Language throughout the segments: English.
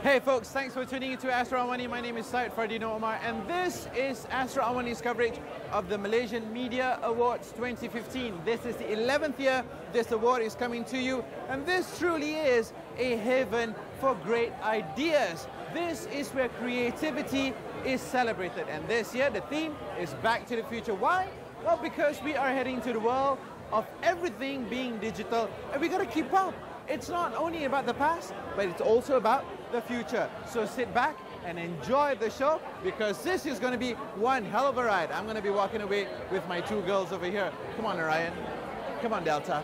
Hey folks, thanks for tuning into Astro Awani. My name is Syed Fardino Omar and this is Astro Awani's coverage of the Malaysian Media Awards 2015. This is the 11th year this award is coming to you and this truly is a haven for great ideas. This is where creativity is celebrated and this year the theme is Back to the Future. Why? Well, because we are heading to the world of everything being digital and we got to keep up. It's not only about the past, but it's also about the future. So sit back and enjoy the show because this is going to be one hell of a ride. I'm going to be walking away with my two girls over here. Come on, Orion. Come on, Delta.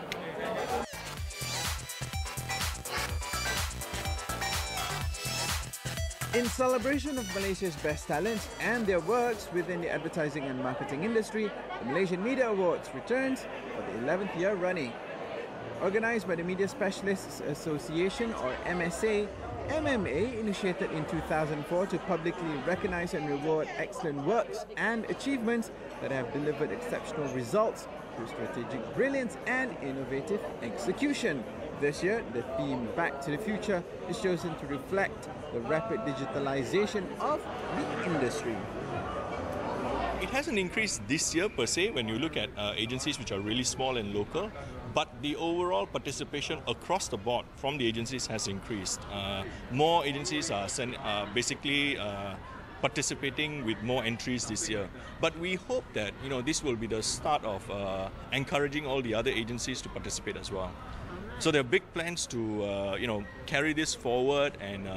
In celebration of Malaysia's best talents and their works within the advertising and marketing industry, the Malaysian Media Awards returns for the 11th year running. Organised by the Media Specialists Association or MSA, MMA initiated in 2004 to publicly recognise and reward excellent works and achievements that have delivered exceptional results through strategic brilliance and innovative execution. This year, the theme Back to the Future is chosen to reflect the rapid digitalisation of the industry. It hasn't increased this year per se when you look at agencies which are really small and local, but the overall participation across the board from the agencies has increased. More agencies are basically participating with more entries this year. But we hope that this will be the start of encouraging all the other agencies to participate as well. So there are big plans to carry this forward and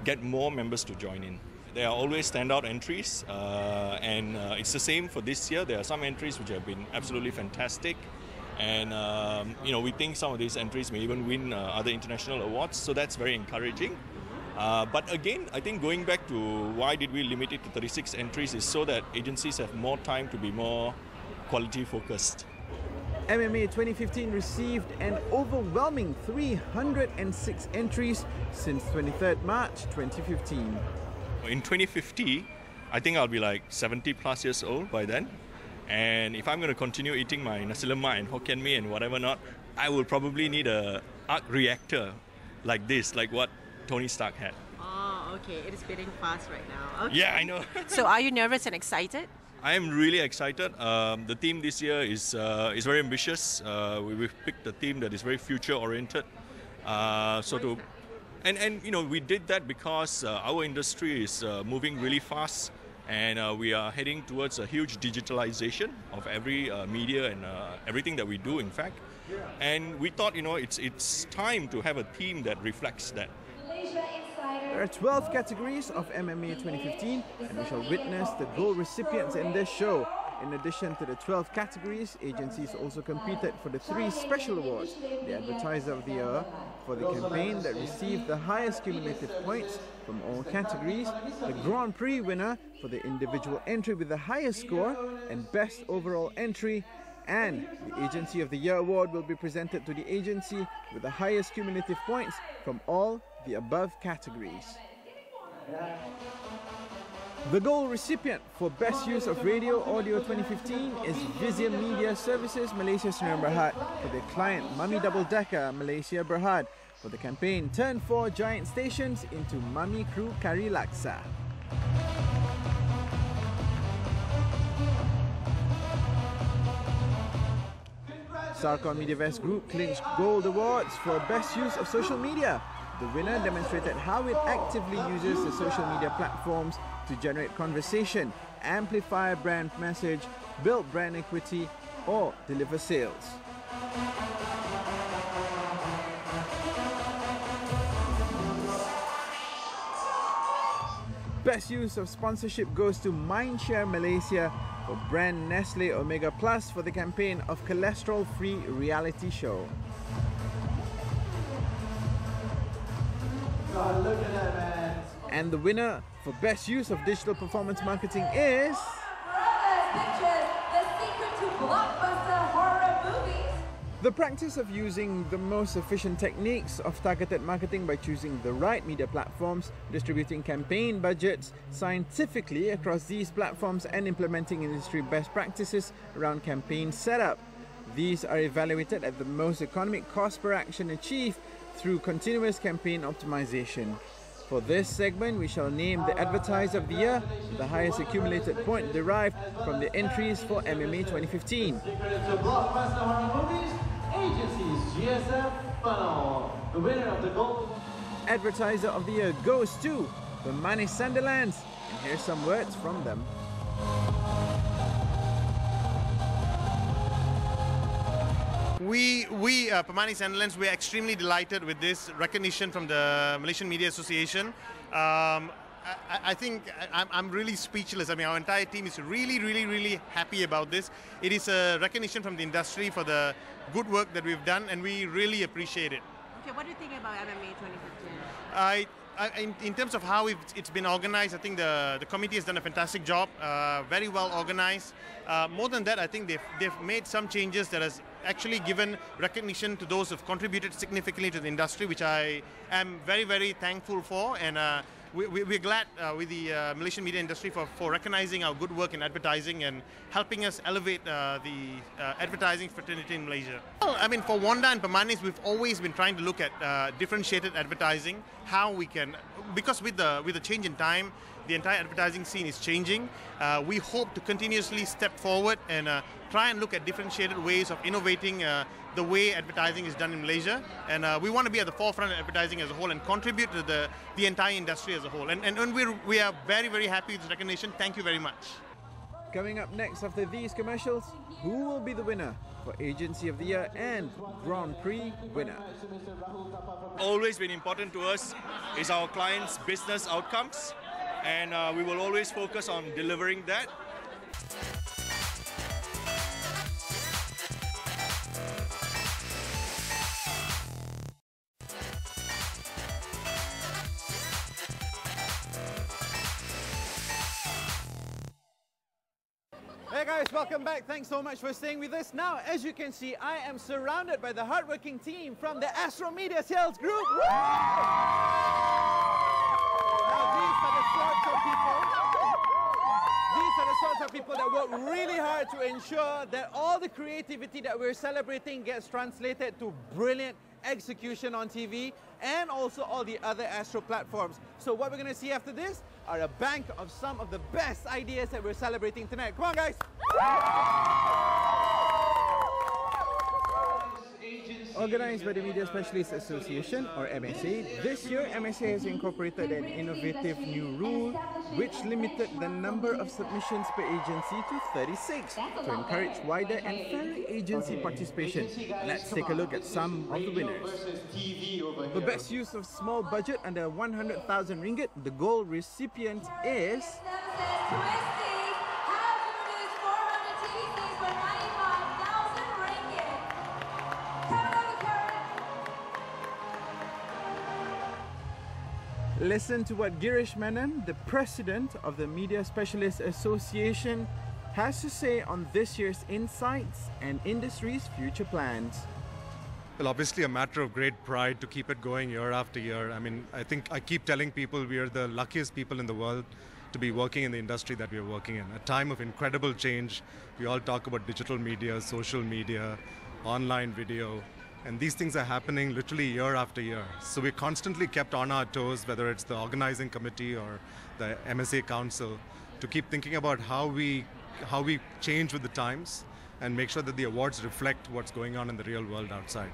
get more members to join in. There are always standout entries and it's the same for this year. There are some entries which have been absolutely fantastic and we think some of these entries may even win other international awards, so that's very encouraging. But again, I think going back to why did we limit it to 36 entries is so that agencies have more time to be more quality focused. MMA 2015 received an overwhelming 306 entries since 23rd March 2015. In 2050, I think I'll be like 70 plus years old by then. And if I'm going to continue eating my nasi lemak and Hokkien mee and whatever not, I will probably need a arc reactor like this, like what Tony Stark had. Oh, okay. It is beating fast right now. Okay. Yeah, I know. So are you nervous and excited? I am really excited. The theme this year is very ambitious. We've picked a theme that is very future-oriented. We did that because our industry is moving really fast. And we are heading towards a huge digitalization of every media and everything that we do, in fact. And we thought, it's time to have a theme that reflects that. There are 12 categories of MMA 2015 and we shall witness the gold recipients in this show. In addition to the 12 categories, agencies also competed for the 3 special awards: the Advertiser of the Year for the campaign that received the highest cumulative points from all categories, the Grand Prix winner for the individual entry with the highest score and best overall entry, and the Agency of the Year award will be presented to the agency with the highest cumulative points from all the above categories. The gold recipient for Best Use of Radio Audio 2015 is Visium Media Services Malaysia Sdn Bhd for their client Mami Double Decker Malaysia Berhad for the campaign Turn 4 Giant Stations into Mami Crew Kari Laksa. Sarkon MediaVest Group clinched gold awards for Best Use of Social Media. The winner demonstrated how it actively uses the social media platforms to generate conversation, amplify a brand message, build brand equity, or deliver sales. Best use of sponsorship goes to Mindshare Malaysia for brand Nestle Omega Plus for the campaign of cholesterol-free reality show. God, look at that, man. And the winner for Best Use of Digital Performance Marketing is... The practice of using the most efficient techniques of targeted marketing by choosing the right media platforms, distributing campaign budgets scientifically across these platforms and implementing industry best practices around campaign setup. These are evaluated at the most economic cost per action achieved through continuous campaign optimization. For this segment, we shall name the Advertiser of the Year, the highest accumulated point derived from the entries for MMA 2015. The winner of the gold Advertiser of the Year goes to the Mani Sunderlands, and here's some words from them. We Pemani Sunderlands, we are extremely delighted with this recognition from the Malaysian Media Association. I think I'm really speechless. I mean, our entire team is really happy about this. It is a recognition from the industry for the good work that we've done, and we really appreciate it. Okay, what do you think about MMA 2015? In terms of how it's been organized, I think the committee has done a fantastic job, very well organized. More than that, I think they've made some changes that has actually given recognition to those who've contributed significantly to the industry, which I am very thankful for, and we're glad with the Malaysian media industry for recognizing our good work in advertising and helping us elevate the advertising fraternity in Malaysia. Well, I mean, for Wanda and Pemanis, we've always been trying to look at differentiated advertising, how we can, because with the change in time, the entire advertising scene is changing. We hope to continuously step forward and try and look at differentiated ways of innovating the way advertising is done in Malaysia, and we want to be at the forefront of advertising as a whole and contribute to the entire industry as a whole. And we are very happy with this recognition. Thank you very much. Coming up next after these commercials, who will be the winner for Agency of the Year and Grand Prix winner? Always been important to us is our clients' business outcomes, and we will always focus on delivering that. Hey guys, welcome back. Thanks so much for staying with us. Now, as you can see, I am surrounded by the hardworking team from the Astro Media Sales Group. Now, these are the sorts of people that work really hard to ensure that all the creativity that we're celebrating gets translated to brilliant execution on TV and also all the other Astro platforms. So what we're going to see after this are a bank of some of the best ideas that we're celebrating tonight. Come on, guys! Organised by the Media Specialists Association, or MSA, this year MSA has incorporated an innovative new rule which limited the number of submissions per agency to 36 to encourage wider and fairer agency participation. Let's take a look at some of the winners. The best use of small budget under 100,000 ringgit, the gold recipient is... Listen to what Girish Menon, the president of the Media Specialists Association, has to say on this year's insights and industry's future plans. Well, obviously a matter of great pride to keep it going year after year. I mean, I think I keep telling people we are the luckiest people in the world to be working in the industry that we are working in. A time of incredible change. We all talk about digital media, social media, online video. And these things are happening literally year after year. So we're constantly kept on our toes, whether it's the organizing committee or the MSA Council, to keep thinking about how we change with the times and make sure that the awards reflect what's going on in the real world outside.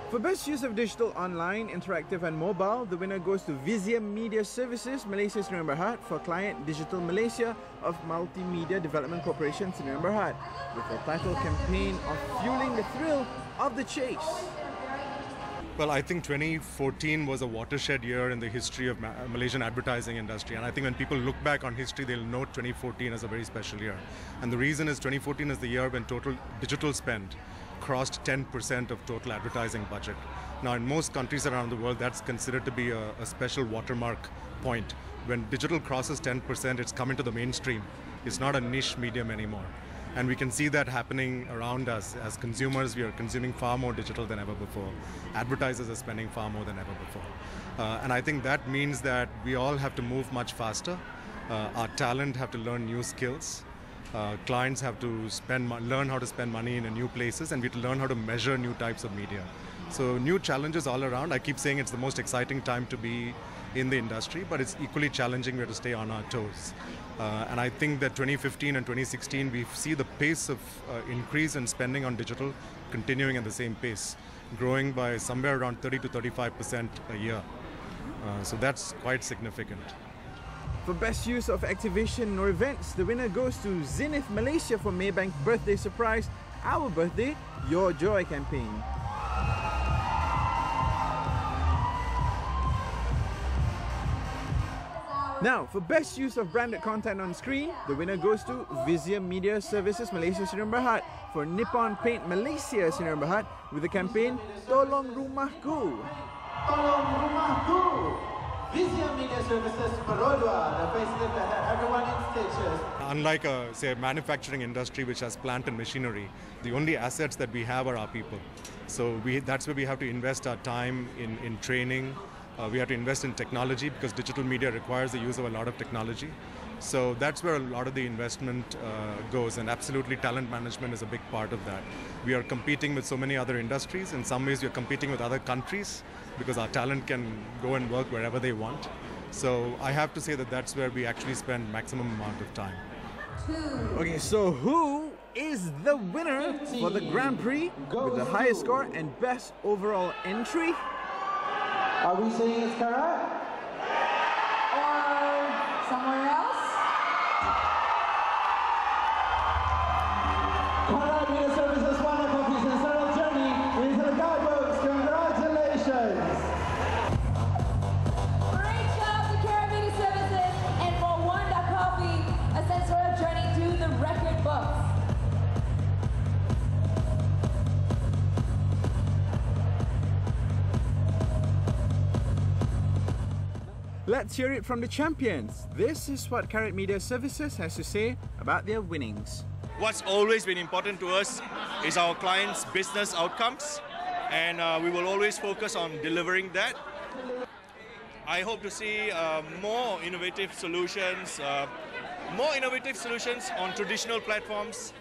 For best use of digital, online, interactive and mobile, the winner goes to Visium Media Services, Malaysia's Sdn Bhd, for client Digital Malaysia of Multimedia Development Corporation Sdn Bhd, with the title campaign of Fueling the Thrill of the Chase. Well, I think 2014 was a watershed year in the history of Malaysian advertising industry, and I think when people look back on history, they'll note 2014 as a very special year. And the reason is 2014 is the year when total digital spend crossed 10% of total advertising budget. Now, in most countries around the world, that's considered to be a special watermark point. When digital crosses 10%, it's come into the mainstream. It's not a niche medium anymore. And we can see that happening around us. As consumers, we are consuming far more digital than ever before. Advertisers are spending far more than ever before. And I think that means that we all have to move much faster. Our talent have to learn new skills. Clients have to learn how to spend money in new places, and we have to learn how to measure new types of media. So new challenges all around. I keep saying it's the most exciting time to be in the industry, but it's equally challenging. We have to stay on our toes. And I think that 2015 and 2016, we see the pace of increase in spending on digital continuing at the same pace, growing by somewhere around 30 to 35% a year. So that's quite significant. For best use of activation or events, the winner goes to Zenith Malaysia for Maybank Birthday Surprise, Our Birthday, Your Joy campaign. Now, for best use of branded content on screen, the winner goes to Vizia Media Services Malaysia Sdn Bhd for Nippon Paint Malaysia Sdn Bhd with the campaign Tolong Rumahku. Tolong Rumahku! Vizia Media Services Perodua, the facelift that had everyone in stitches. Unlike say a manufacturing industry which has plant and machinery, the only assets that we have are our people. So that's where we have to invest our time in training. We have to invest in technology because digital media requires the use of a lot of technology. So that's where a lot of the investment goes, and absolutely talent management is a big part of that. We are competing with so many other industries. In some ways we are competing with other countries because our talent can go and work wherever they want. So I have to say that that's where we actually spend maximum amount of time. Okay, so who is the winner for the Grand Prix with the highest score and best overall entry? Are we saying it's correct? Or somewhere else? Karat Media Services won a coffee sensorial journey into the guidebooks. Congratulations! Great job to Karat Media Services and for Wanda Coffee, a sensorial journey to the record books. Let's hear it from the champions. This is what Karat Media Services has to say about their winnings. What's always been important to us is our clients' business outcomes, and we will always focus on delivering that. I hope to see more innovative solutions on traditional platforms,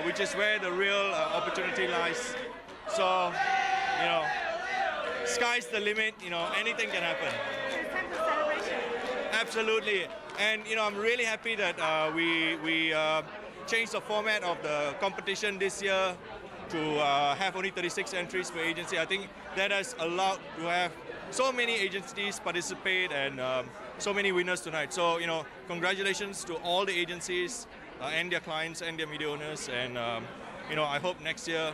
which is where the real opportunity lies. So, sky's the limit, anything can happen. Absolutely, and I'm really happy that we changed the format of the competition this year to have only 36 entries per agency. I think that has allowed to have so many agencies participate and so many winners tonight. So congratulations to all the agencies and their clients and their media owners, and I hope next year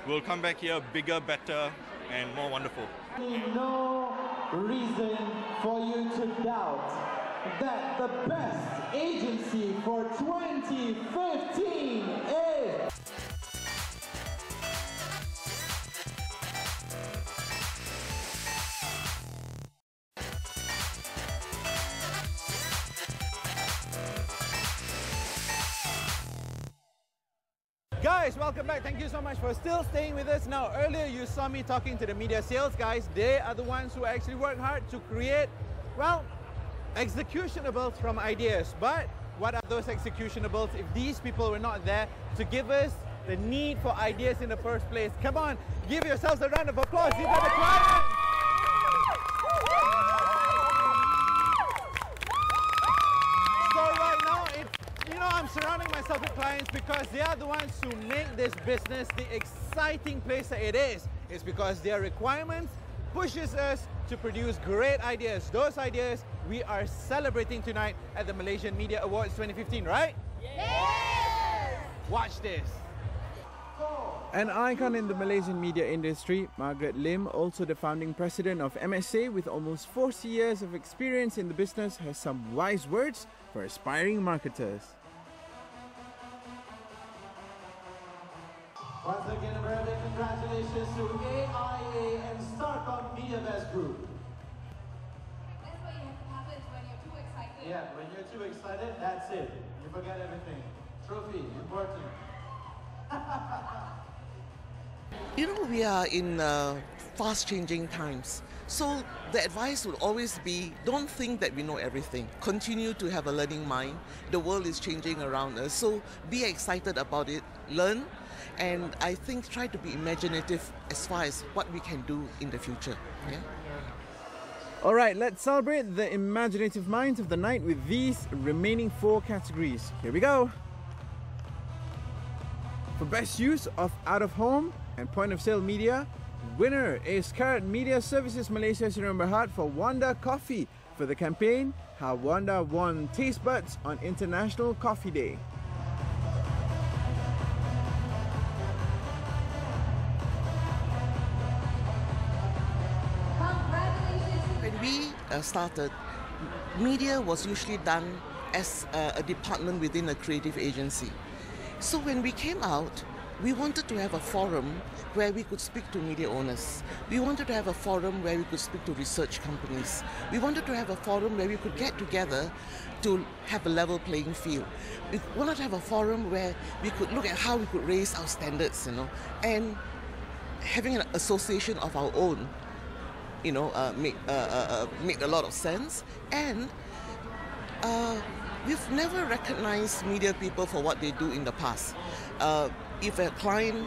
we'll come back here bigger, better, and more wonderful. No reason for you to doubt that the best agency for 2015 is... Guys, welcome back. Thank you so much for still staying with us. Now, earlier you saw me talking to the media sales guys. They are the ones who actually work hard to create, well, executables from ideas. But what are those executables if these people were not there to give us the need for ideas in the first place? Come on, give yourselves a round of applause. These are the clients. So right now, I'm surrounding myself with clients because they are the ones who make this business the exciting place that it is. It's because their requirements pushes us to produce great ideas. Those ideas we are celebrating tonight at the Malaysian Media Awards 2015, right? Yes! Watch this. An icon in the Malaysian media industry, Margaret Lim, also the founding president of MSA with almost 40 years of experience in the business, has some wise words for aspiring marketers. Once again, a very big congratulations to AIA and Starcom MediaVest Group. That's what happens when you're too excited. Yeah, when you're too excited, that's it. You forget everything. Trophy, important. We are in fast-changing times. So the advice would always be, don't think that we know everything. Continue to have a learning mind. The world is changing around us. So be excited about it, learn, and I think try to be imaginative as far as what we can do in the future. Yeah? All right, let's celebrate the imaginative minds of the night with these remaining 4 categories. Here we go. For best use of out-of-home and point-of-sale media, winner is Karat Media Services Malaysia Sdn Bhd for Wanda Coffee for the campaign How Wanda Won Taste Buds on International Coffee Day. When we started, media was usually done as a department within a creative agency. So when we came out, we wanted to have a forum where we could speak to media owners. We wanted to have a forum where we could speak to research companies. We wanted to have a forum where we could get together to have a level playing field. We wanted to have a forum where we could look at how we could raise our standards, and having an association of our own, made a lot of sense. And we've never recognized media people for what they do in the past. If a client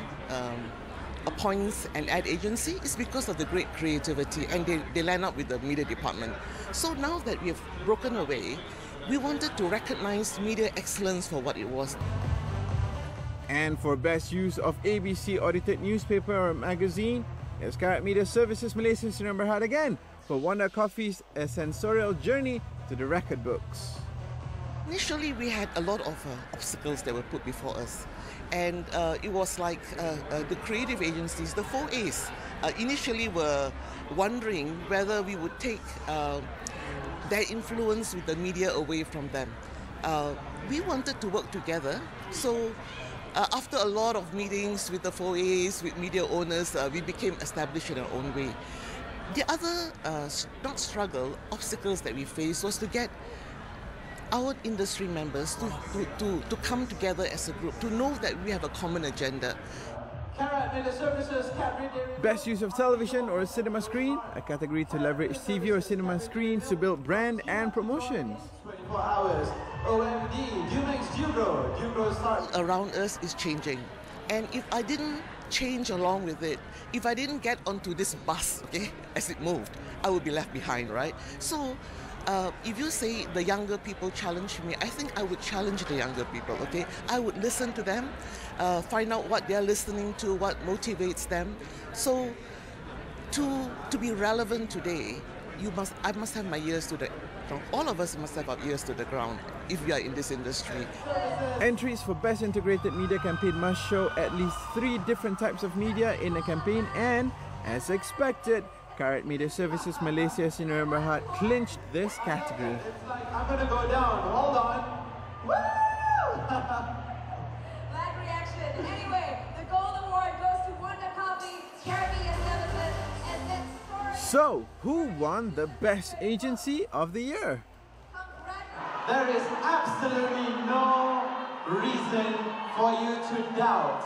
appoints an ad agency, it's because of the great creativity, and they line up with the media department. So now that we have broken away, we wanted to recognize media excellence for what it was. And for best use of ABC audited newspaper or magazine, it's Karat Media Services Malaysia Sdn Bhd again for Wanda Coffee's A Sensorial Journey to the Record Books. Initially, we had a lot of obstacles that were put before us. And it was like the creative agencies, the 4As, initially were wondering whether we would take their influence with the media away from them. We wanted to work together, so after a lot of meetings with the 4As, with media owners, we became established in our own way. The other, obstacles that we faced was to get our industry members to come together as a group, to know that we have a common agenda. Best use of television or cinema screen, a category to leverage TV or cinema screens to build brand and promotions. 24 hours. OMD, Dumex Dubro starts. Around us is changing, and if I didn't change along with it, if I didn't get onto this bus, as it moved, I would be left behind, right? So if you say the younger people challenge me, I think I would challenge the younger people, I would listen to them, find out what they're listening to, what motivates them. So to be relevant today, I must have my ears to the ground. All of us must have our ears to the ground if we are in this industry. Entries for Best Integrated Media Campaign must show at least 3 different types of media in a campaign, and as expected, Karat Media Services Malaysia Sdn Bhd clinched this category. It's like, I'm gonna go down, hold on. Woo! Live reaction. Anyway, the gold award goes to Wanda Coffee, Karat Media Services, and then So, who won the Best Agency of the Year? There is absolutely no reason for you to doubt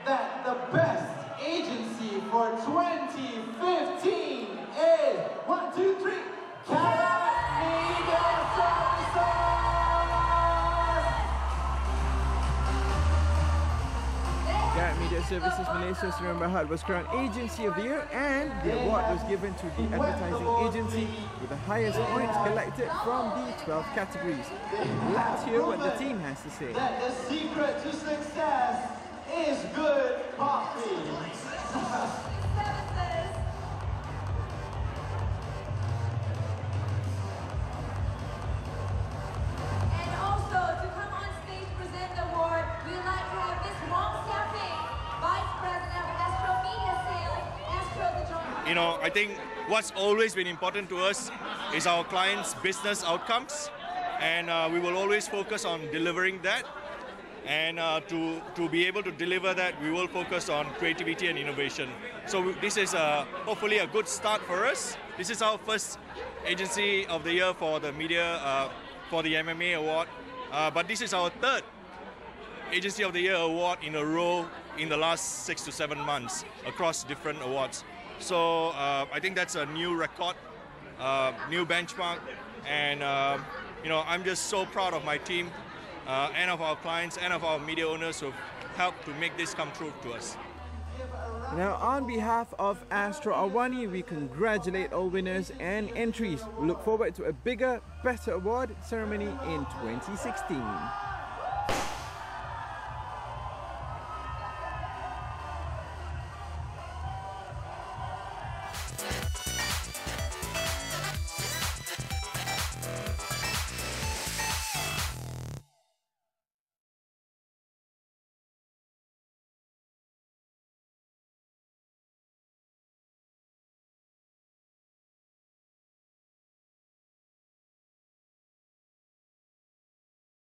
that the best agency for 2015 is 1, 2, 3, Karat Media Services! Karat Media Services Malaysia Sdn Bhd was crowned Agency of the Year, and the award was given to the advertising agency with the highest points collected from the 12 categories. Let's hear what the team has to say. That the secret to success is good coffee. And also, to come on stage present the award, we'd like to have Ms. Wong Xiaoping, Vice President of Astro Media Sales, Astro the Joint. I think what's always been important to us is our clients' business outcomes, and we will always focus on delivering that. And to be able to deliver that, we will focus on creativity and innovation. So this is hopefully a good start for us. This is our first Agency of the Year for the media, for the MMA award. But this is our 3rd Agency of the Year award in a row in the last 6 to 7 months across different awards. So I think that's a new record, new benchmark, and I'm just so proud of my team. And of our clients and of our media owners who have helped to make this come true to us. Give a Now, on behalf of Astro Awani, we congratulate all winners and entries. We look forward to a bigger, better award ceremony in 2016.